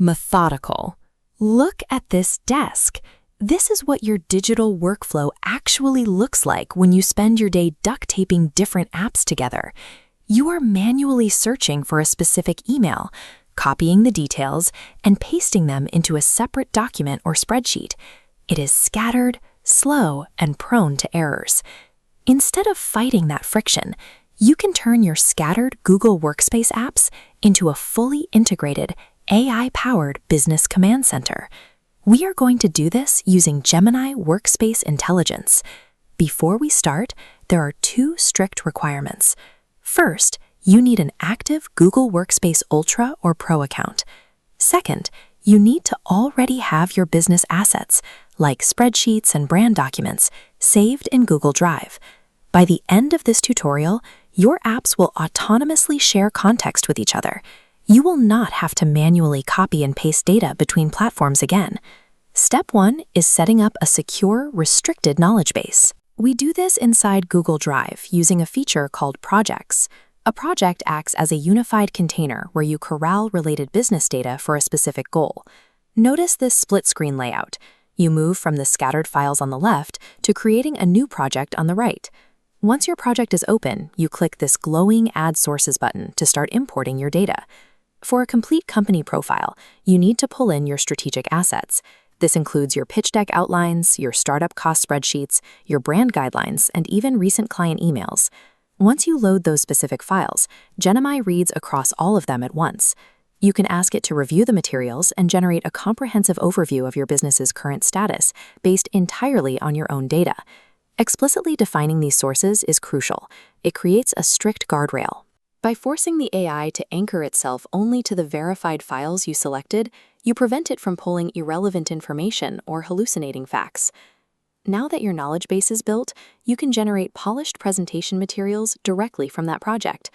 Methodical. Look at this desk. This is what your digital workflow actually looks like when you spend your day duct taping different apps together. You are manually searching for a specific email, copying the details, and pasting them into a separate document or spreadsheet. It is scattered, slow, and prone to errors. Instead of fighting that friction, you can turn your scattered Google Workspace apps into a fully integrated, AI-powered business command center. We are going to do this using Gemini Workspace Intelligence. Before we start, there are two strict requirements. First, you need an active Google Workspace Ultra or Pro account. Second, you need to already have your business assets, like spreadsheets and brand documents, saved in Google Drive. By the end of this tutorial, your apps will autonomously share context with each other. You will not have to manually copy and paste data between platforms again. Step 1 is setting up a secure, restricted knowledge base. We do this inside Google Drive using a feature called Projects. A project acts as a unified container where you corral related business data for a specific goal. Notice this split-screen layout. You move from the scattered files on the left to creating a new project on the right. Once your project is open, you click this glowing Add Sources button to start importing your data. For a complete company profile, you need to pull in your strategic assets. This includes your pitch deck outlines, your startup cost spreadsheets, your brand guidelines, and even recent client emails. Once you load those specific files, Gemini reads across all of them at once. You can ask it to review the materials and generate a comprehensive overview of your business's current status based entirely on your own data. Explicitly defining these sources is crucial. It creates a strict guardrail. By forcing the AI to anchor itself only to the verified files you selected, you prevent it from pulling irrelevant information or hallucinating facts. Now that your knowledge base is built, you can generate polished presentation materials directly from that project.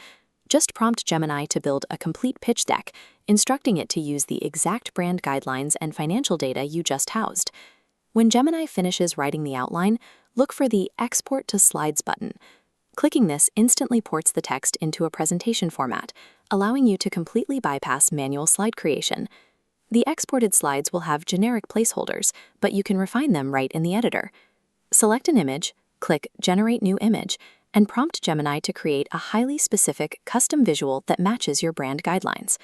Just prompt Gemini to build a complete pitch deck, instructing it to use the exact brand guidelines and financial data you just housed. When Gemini finishes writing the outline, look for the Export to Slides button. Clicking this instantly ports the text into a presentation format, allowing you to completely bypass manual slide creation. The exported slides will have generic placeholders, but you can refine them right in the editor. Select an image, click Generate New Image, and prompt Gemini to create a highly specific custom visual that matches your brand guidelines.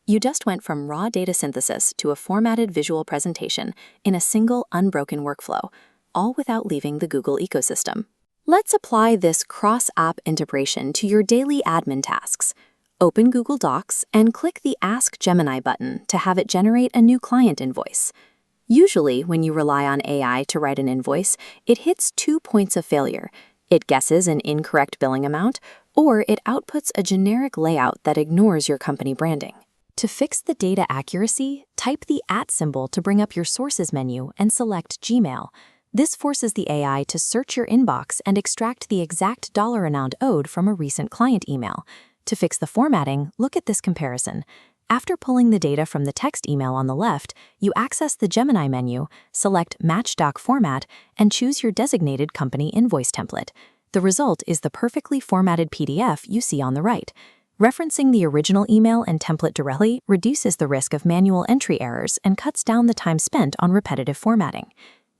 You just went from raw data synthesis to a formatted visual presentation in a single unbroken workflow, all without leaving the Google ecosystem. Let's apply this cross-app integration to your daily admin tasks. Open Google Docs and click the Ask Gemini button to have it generate a new client invoice. Usually, when you rely on AI to write an invoice, it hits 2 points of failure. It guesses an incorrect billing amount, or it outputs a generic layout that ignores your company branding. To fix the data accuracy, type the @ symbol to bring up your Sources menu and select Gmail. This forces the AI to search your inbox and extract the exact dollar amount owed from a recent client email. To fix the formatting, look at this comparison. After pulling the data from the text email on the left, you access the Gemini menu, select Match Doc Format, and choose your designated company invoice template. The result is the perfectly formatted PDF you see on the right. Referencing the original email and template directly reduces the risk of manual entry errors and cuts down the time spent on repetitive formatting.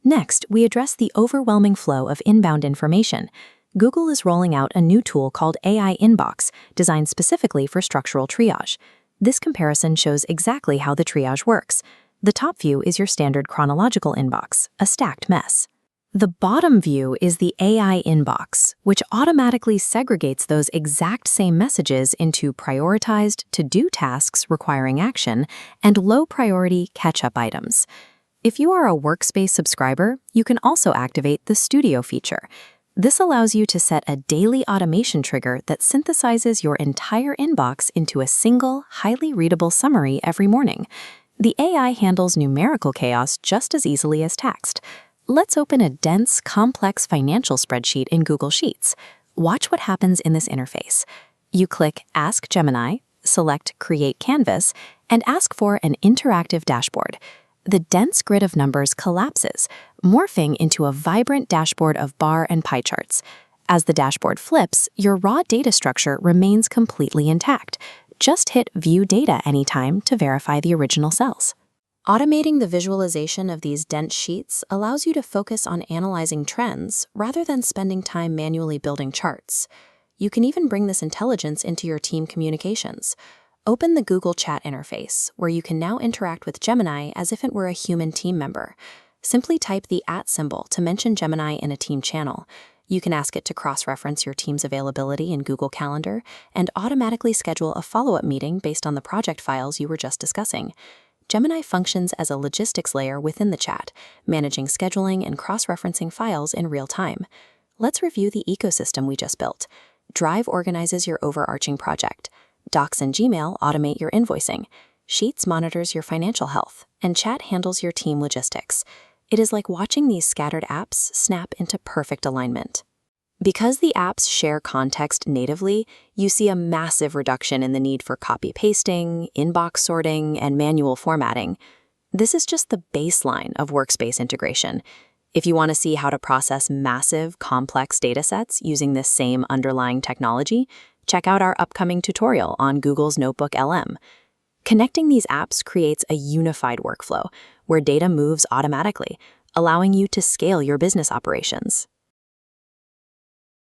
Next, we address the overwhelming flow of inbound information. Google is rolling out a new tool called AI Inbox, designed specifically for structural triage. This comparison shows exactly how the triage works. The top view is your standard chronological inbox, a stacked mess. The bottom view is the AI Inbox, which automatically segregates those exact same messages into prioritized to-do tasks requiring action and low-priority catch-up items. If you are a Workspace subscriber, you can also activate the Studio feature. This allows you to set a daily automation trigger that synthesizes your entire inbox into a single, highly readable summary every morning. The AI handles numerical chaos just as easily as text. Let's open a dense, complex financial spreadsheet in Google Sheets. Watch what happens in this interface. You click Ask Gemini, select Create Canvas, and ask for an interactive dashboard. The dense grid of numbers collapses, morphing into a vibrant dashboard of bar and pie charts. As the dashboard flips, your raw data structure remains completely intact. Just hit View Data anytime to verify the original cells. Automating the visualization of these dense sheets allows you to focus on analyzing trends rather than spending time manually building charts. You can even bring this intelligence into your team communications. Open the Google Chat interface, where you can now interact with Gemini as if it were a human team member. Simply type the @ symbol to mention Gemini in a team channel. You can ask it to cross-reference your team's availability in Google Calendar and automatically schedule a follow-up meeting based on the project files you were just discussing. Gemini functions as a logistics layer within the chat, managing scheduling and cross-referencing files in real time. Let's review the ecosystem we just built. Drive organizes your overarching project. Docs and Gmail automate your invoicing. Sheets monitors your financial health, and Chat handles your team logistics. It is like watching these scattered apps snap into perfect alignment. Because the apps share context natively, you see a massive reduction in the need for copy-pasting, inbox sorting, and manual formatting. This is just the baseline of workspace integration. If you want to see how to process massive, complex datasets using this same underlying technology, check out our upcoming tutorial on Google's Notebook LM. Connecting these apps creates a unified workflow where data moves automatically, allowing you to scale your business operations.